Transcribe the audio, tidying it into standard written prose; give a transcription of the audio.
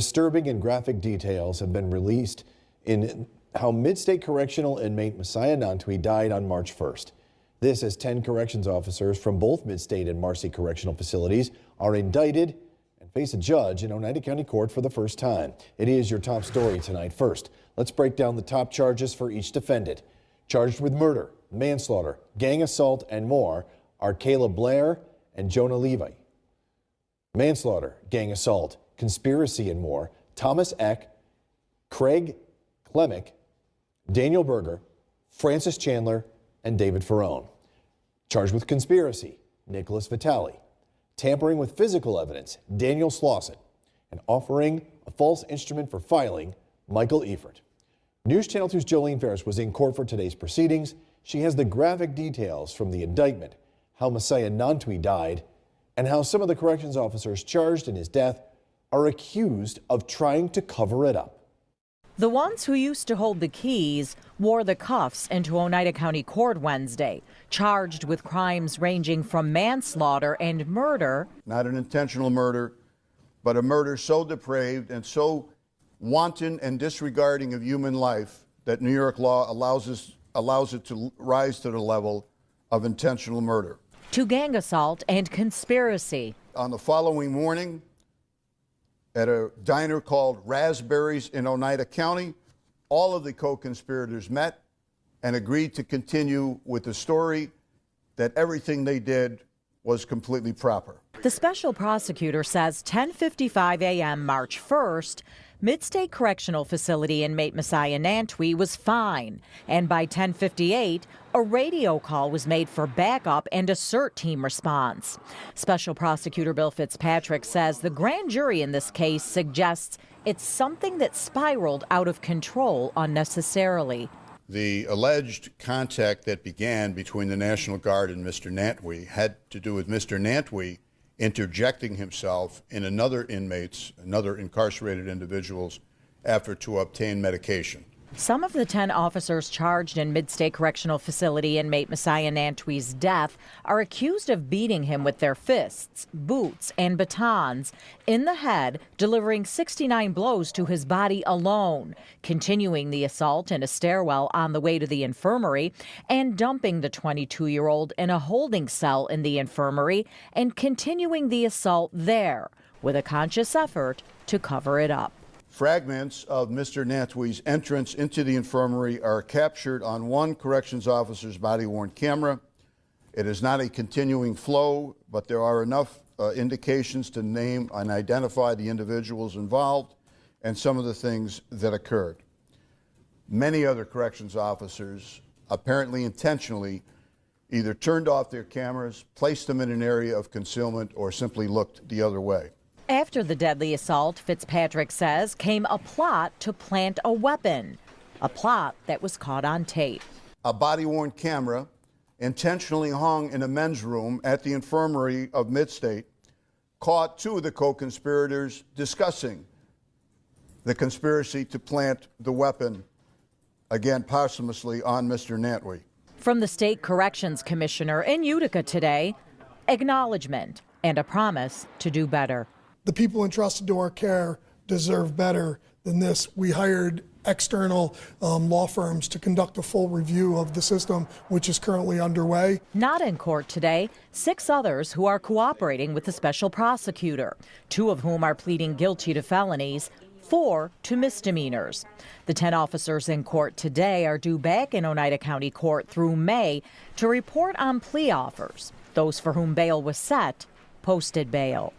Disturbing and graphic details have been released in how Mid-State Correctional inmate Messiah Nantwi died on March 1st. This as 10 corrections officers from both Mid-State and Marcy correctional facilities are indicted and face a judge in Oneida County Court for the first time. It is your top story tonight. First, let's break down the top charges for each defendant. Charged with murder, manslaughter, gang assault, and more are Caleb Blair and Jonah Levi. Manslaughter, gang assault, conspiracy, and more, Thomas Eck, Craig Klemick, Daniel Berger, Francis Chandler, and David Ferrone. Charged with conspiracy, Nicholas Vitale. Tampering with physical evidence, Daniel Slauson. And offering a false instrument for filing, Michael Efert. News Channel 2's Jolene Ferris was in court for today's proceedings. She has the graphic details from the indictment, how Messiah Nantwi died, and how some of the corrections officers charged in his death are accused of trying to cover it up. The ones who used to hold the keys wore the cuffs into Oneida County Court Wednesday, charged with crimes ranging from manslaughter and murder. Not an intentional murder, but a murder so depraved and so wanton and disregarding of human life that New York law allows it to rise to the level of intentional murder. To gang assault and conspiracy. On the following morning, at a diner called Raspberries in Oneida County, all of the co-conspirators met and agreed to continue with the story that everything they did was completely proper. The special prosecutor says 10:55 a.m. March 1st, Mid-State Correctional Facility inmate Messiah Nantwi was fine, and by 10:58, a radio call was made for backup and a CERT team response. Special Prosecutor Bill Fitzpatrick says the grand jury in this case suggests it's something that spiraled out of control unnecessarily. The alleged contact that began between the National Guard and Mr. Nantwi had to do with Mr. Nantwi interjecting himself in another incarcerated individual's effort to obtain medication. Some of the 10 officers charged in Mid-State Correctional Facility inmate Messiah Nantwi's death are accused of beating him with their fists, boots, and batons in the head, delivering 69 blows to his body alone, continuing the assault in a stairwell on the way to the infirmary, and dumping the 22-year-old in a holding cell in the infirmary and continuing the assault there with a conscious effort to cover it up. Fragments of Mr. Nantwi's entrance into the infirmary are captured on one corrections officer's body-worn camera. It is not a continuing flow, but there are enough indications to name and identify the individuals involved and some of the things that occurred. Many other corrections officers, apparently intentionally, either turned off their cameras, placed them in an area of concealment, or simply looked the other way. After the deadly assault, Fitzpatrick says, came a plot to plant a weapon, a plot that was caught on tape. A body-worn camera intentionally hung in a men's room at the infirmary of Mid-State caught two of the co-conspirators discussing the conspiracy to plant the weapon, again posthumously, on Mr. Nantwi. From the State Corrections Commissioner in Utica today, acknowledgement and a promise to do better. The people entrusted to our care deserve better than this. We hired external law firms to conduct a full review of the system, which is currently underway. Not in court today, 6 others who are cooperating with the special prosecutor, 2 of whom are pleading guilty to felonies, 4 to misdemeanors. The 10 officers in court today are due back in Oneida County Court through May to report on plea offers. Those for whom bail was set posted bail.